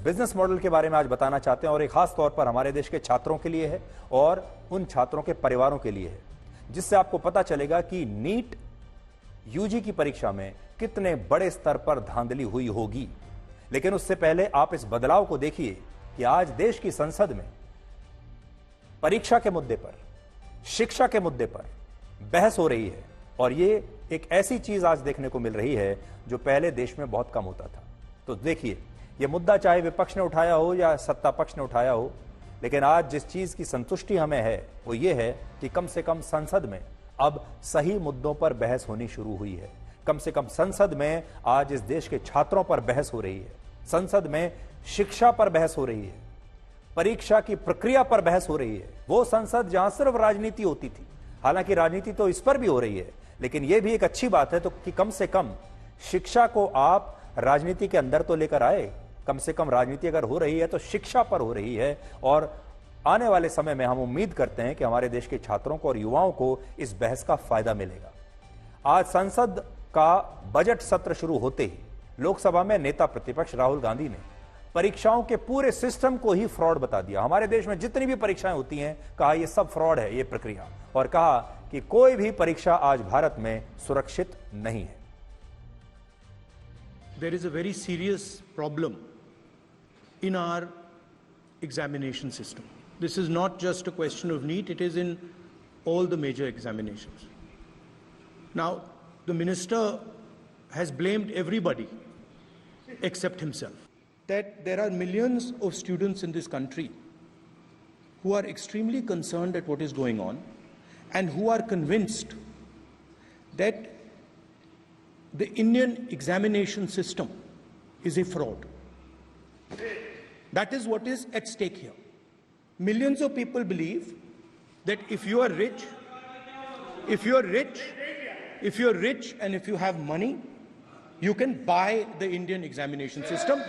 Business model के बारे में आज बताना चाहते हैं और एक खास तौर पर हमारे देश के छात्रों के लिए है और उन छात्रों के परिवारों के लिए है, जिससे आपको पता चलेगा कि नीट यूजी की परीक्षा में कितने बड़े स्तर पर धांधली हुई होगी। लेकिन उससे पहले आप इस बदलाव को देखिए कि आज देश की संसद में परीक्षा के मुद्दे पर, शिक्षा के मुद्दे पर बहस हो रही है और ये एक ऐसी चीज आज देखने को मिल रही है जो पहले देश में बहुत कम होता था। तो देखिए, यह मुद्दा चाहे विपक्ष ने उठाया हो या सत्ता पक्ष ने उठाया हो, लेकिन आज जिस चीज की संतुष्टि हमें है वो ये है कि कम से कम संसद में अब सही मुद्दों पर बहस होनी शुरू हुई है। कम से कम संसद में आज इस देश के छात्रों पर बहस हो रही है, संसद में शिक्षा पर बहस हो रही है, परीक्षा की प्रक्रिया पर बहस हो रही है। वो संसद जहां सिर्फ राजनीति होती थी, हालांकि राजनीति तो इस पर भी हो रही है, लेकिन यह भी एक अच्छी बात है तो कि कम से कम शिक्षा को आप राजनीति के अंदर तो लेकर आए। कम से कम राजनीति अगर हो रही है तो शिक्षा पर हो रही है और आने वाले समय में हम उम्मीद करते हैं कि हमारे देश के छात्रों को और युवाओं को इस बहस का फायदा मिलेगा। आज संसद का बजट सत्र शुरू होते ही लोकसभा में नेता प्रतिपक्ष राहुल गांधी ने परीक्षाओं के पूरे सिस्टम को ही फ्रॉड बता दिया। हमारे देश में जितनी भी परीक्षाएं होती हैं, कहा यह सब फ्रॉड है, यह प्रक्रिया, और कहा कि कोई भी परीक्षा आज भारत में सुरक्षित नहीं है। There is a very serious problem in our examination system. This is not just a question of NEET, it is in all the major examinations. Now, the minister has blamed everybody except himself. That there are millions of students in this country who are extremely concerned at what is going on and who are convinced that the Indian examination system is a fraud. That is what is at stake here. Millions of people believe that if you are rich and if you have money, you can buy the Indian examination system.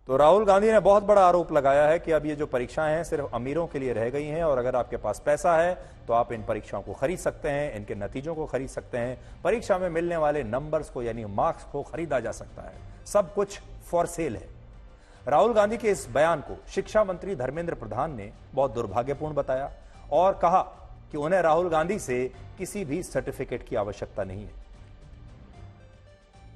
तो राहुल गांधी ने बहुत बड़ा आरोप लगाया है कि अब ये जो परीक्षाएं हैं सिर्फ अमीरों के लिए रह गई हैं और अगर आपके पास पैसा है तो आप इन परीक्षाओं को खरीद सकते हैं, इनके नतीजों को खरीद सकते हैं, परीक्षा में मिलने वाले नंबर्स को यानी मार्क्स को खरीदा जा सकता है, सब कुछ फॉर सेल है। राहुल गांधी के इस बयान को शिक्षा मंत्री धर्मेंद्र प्रधान ने बहुत दुर्भाग्यपूर्ण बताया और कहा कि उन्हें राहुल गांधी से किसी भी सर्टिफिकेट की आवश्यकता नहीं है।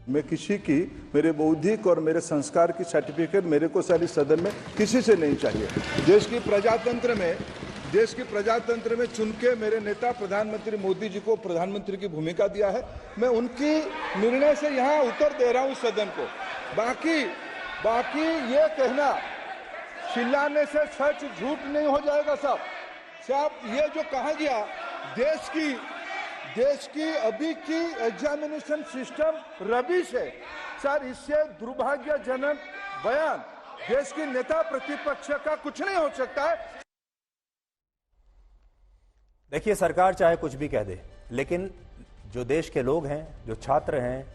मैं किसी की, मेरे बौद्धिक और मेरे संस्कार की सर्टिफिकेट मेरे को सारी सदन में किसी से नहीं चाहिए। देश की प्रजातंत्र में चुन के मेरे नेता प्रधानमंत्री मोदी जी को प्रधानमंत्री की भूमिका दिया है। मैं उनकी निर्णय से यहाँ उत्तर दे रहा हूँ सदन को। बाकी ये कहना चिल्लाने से सच झूठ नहीं हो जाएगा साहब। ये जो कहा गया देश की अभी की एग्जामिनेशन सिस्टम रबिश है सर, इससे दुर्भाग्यजनक बयान देश की नेता प्रतिपक्ष का कुछ नहीं हो सकता है। देखिए, सरकार चाहे कुछ भी कह दे, लेकिन जो देश के लोग हैं, जो छात्र हैं,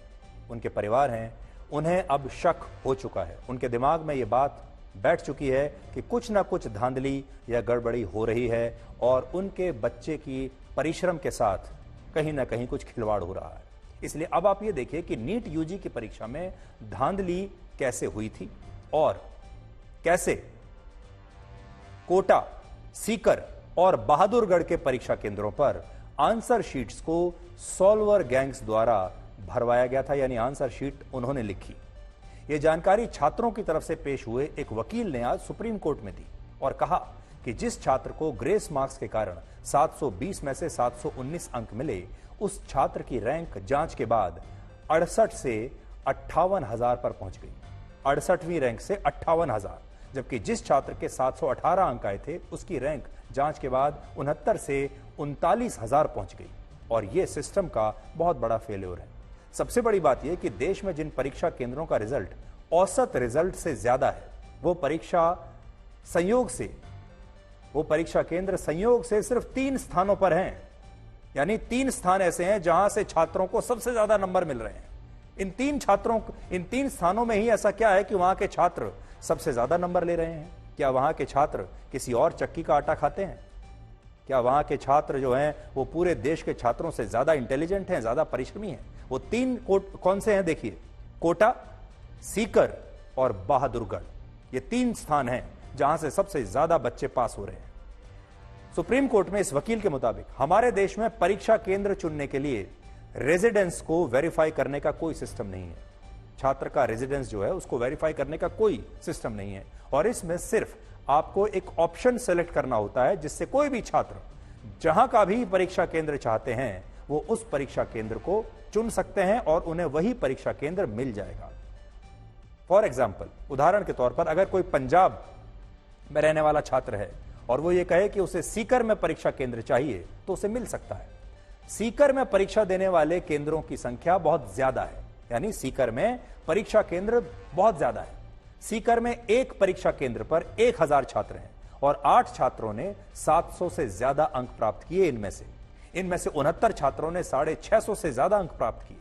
उनके परिवार हैं, उन्हें अब शक हो चुका है। उनके दिमाग में ये बात बैठ चुकी है कि कुछ ना कुछ धांधली या गड़बड़ी हो रही है और उनके बच्चे की परिश्रम के साथ कहीं ना कहीं कुछ खिलवाड़ हो रहा है। इसलिए अब आप ये देखिए कि नीट यूजी की परीक्षा में धांधली कैसे हुई थी और कैसे कोटा, सीकर और बहादुरगढ़ के परीक्षा केंद्रों पर आंसर शीट्स को सॉल्वर गैंग्स द्वारा भरवाया गया था, यानी आंसर शीट उन्होंने लिखी। यह जानकारी छात्रों की तरफ से पेश हुए एक वकील ने आज सुप्रीम कोर्ट में दी और कहा कि जिस छात्र को ग्रेस मार्क्स के कारण 720 में से 719 अंक मिले, उस छात्र की रैंक जांच के बाद 68 से 58,000 पर पहुंच गई। 68वीं रैंक से 58,000, जबकि जिस छात्र के 718 अंक आए थे उसकी रैंक जांच के बाद 69 से 39,000 पहुंच गई। और यह सिस्टम का बहुत बड़ा फेल्योर है। सबसे बड़ी बात यह कि देश में जिन परीक्षा केंद्रों का रिजल्ट औसत रिजल्ट से ज्यादा है, वो परीक्षा केंद्र संयोग से सिर्फ 3 स्थानों पर हैं, यानी 3 स्थान ऐसे हैं जहां से छात्रों को सबसे ज्यादा नंबर मिल रहे हैं। इन 3 स्थानों में ही ऐसा क्या है कि वहां के छात्र सबसे ज्यादा नंबर ले रहे हैं? क्या वहां के छात्र किसी और चक्की का आटा खाते हैं? क्या वहां के छात्र जो हैं वो पूरे देश के छात्रों से ज्यादा इंटेलिजेंट हैं, ज्यादा परिश्रमी हैं? वो 3 कौन से हैं? देखिए, कोटा, सीकर और बहादुरगढ़, ये 3 स्थान हैं जहां से सबसे ज्यादा बच्चे पास हो रहे हैं। सुप्रीम कोर्ट में इस वकील के मुताबिक हमारे देश में परीक्षा केंद्र चुनने के लिए रेजिडेंस को वेरीफाई करने का कोई सिस्टम नहीं है। छात्र का रेजिडेंस जो है उसको वेरीफाई करने का कोई सिस्टम नहीं है, और इसमें सिर्फ आपको एक ऑप्शन सेलेक्ट करना होता है जिससे कोई भी छात्र जहां का भी परीक्षा केंद्र चाहते हैं वो उस परीक्षा केंद्र को चुन सकते हैं और उन्हें वही परीक्षा केंद्र मिल जाएगा। फॉर एग्जाम्पल, उदाहरण के तौर पर अगर कोई पंजाब में रहने वाला छात्र है और वो ये कहे कि उसे सीकर में परीक्षा केंद्र चाहिए तो उसे मिल सकता है। सीकर में परीक्षा देने वाले केंद्रों की संख्या बहुत ज्यादा है, यानी सीकर में परीक्षा केंद्र बहुत ज्यादा है। सीकर में एक परीक्षा केंद्र पर 1000 छात्र हैं और 8 छात्रों ने 700 से ज्यादा अंक प्राप्त किए। इनमें से 69 छात्रों ने 650 से ज्यादा अंक प्राप्त किए।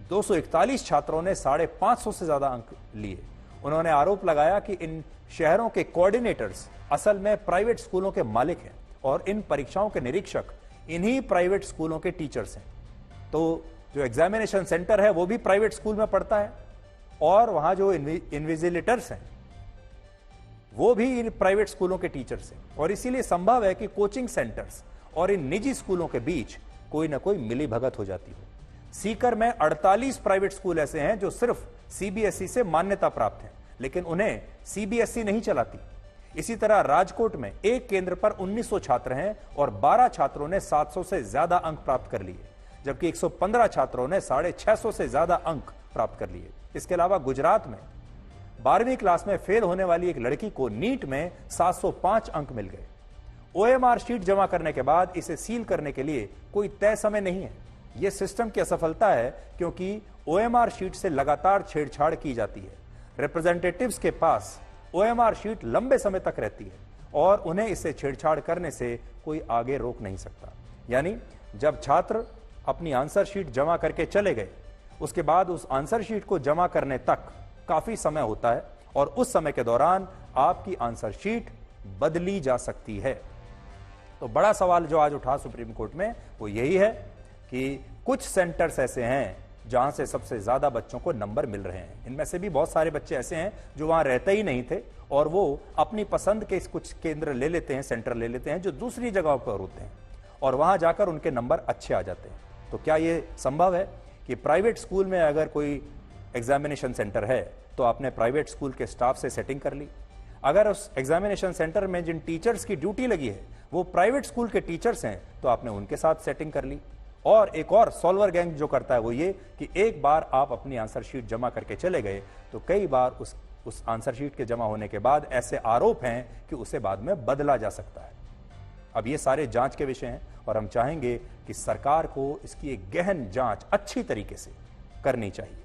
241 छात्रों ने 550 से ज्यादा अंक लिए। उन्होंने आरोप लगाया कि इन शहरों के कोऑर्डिनेटर्स असल में प्राइवेट स्कूलों के मालिक हैं और इन परीक्षाओं के निरीक्षक इन्हीं प्राइवेट स्कूलों के टीचर्स हैं। तो जो एग्जामिनेशन सेंटर है वो भी प्राइवेट स्कूल में पढ़ता है और वहां जो इन्विजिलेटर्स हैं वो भी इन प्राइवेट स्कूलों के टीचर्स हैं, और इसीलिए संभव है कि कोचिंग सेंटर्स और इन निजी स्कूलों के बीच कोई ना कोई मिली भगत हो जाती हो। सीकर में 48 प्राइवेट स्कूल ऐसे हैं जो सिर्फ सीबीएसई से मान्यता प्राप्त हैं, लेकिन उन्हें सीबीएसई नहीं चलाती। इसी तरह राजकोट में एक केंद्र पर 1900 छात्र हैं और 12 छात्रों ने 700 से ज्यादा अंक प्राप्त कर लिए, जबकि 115 छात्रों ने 650 से ज्यादा अंक प्राप्त कर लिए। इसके अलावा गुजरात में 12वीं क्लास में फेल होने वाली एक लड़की को नीट में 705 अंक मिल गए। ओएमआर शीट जमा करने के बाद इसे सील करने के लिए कोई तय समय नहीं है। यह सिस्टम की असफलता है क्योंकि ओएमआर शीट से लगातार छेड़छाड़ की जाती है। रिप्रेजेंटेटिव्स के पास ओएमआर शीट लंबे समय तक रहती है और उन्हें इसे छेड़छाड़ करने से कोई आगे रोक नहीं सकता। यानी जब छात्र अपनी आंसर शीट जमा करके चले गए, उसके बाद उस आंसर शीट को जमा करने तक काफी समय होता है और उस समय के दौरान आपकी आंसर शीट बदली जा सकती है। तो बड़ा सवाल जो आज उठा सुप्रीम कोर्ट में वो यही है कि कुछ सेंटर्स ऐसे हैं जहां से सबसे ज्यादा बच्चों को नंबर मिल रहे हैं। इनमें से भी बहुत सारे बच्चे ऐसे हैं जो वहां रहते ही नहीं थे और वो अपनी पसंद के कुछ केंद्र ले लेते हैं, सेंटर ले लेते हैं जो दूसरी जगहों पर होते हैं और वहां जाकर उनके नंबर अच्छे आ जाते हैं। तो क्या ये संभव है कि प्राइवेट स्कूल में अगर कोई एग्जामिनेशन सेंटर है तो आपने प्राइवेट स्कूल के स्टाफ से सेटिंग कर ली? अगर उस एग्जामिनेशन सेंटर में जिन टीचर्स की ड्यूटी लगी है वो प्राइवेट स्कूल के टीचर्स हैं तो आपने उनके साथ सेटिंग कर ली। और एक और सॉल्वर गैंग जो करता है वो ये कि एक बार आप अपनी आंसर शीट जमा करके चले गए तो कई बार उस आंसर शीट के जमा होने के बाद ऐसे आरोप हैं कि उसे बाद में बदला जा सकता है। अब ये सारे जांच के विषय हैं और हम चाहेंगे कि सरकार को इसकी एक गहन जांच अच्छी तरीके से करनी चाहिए।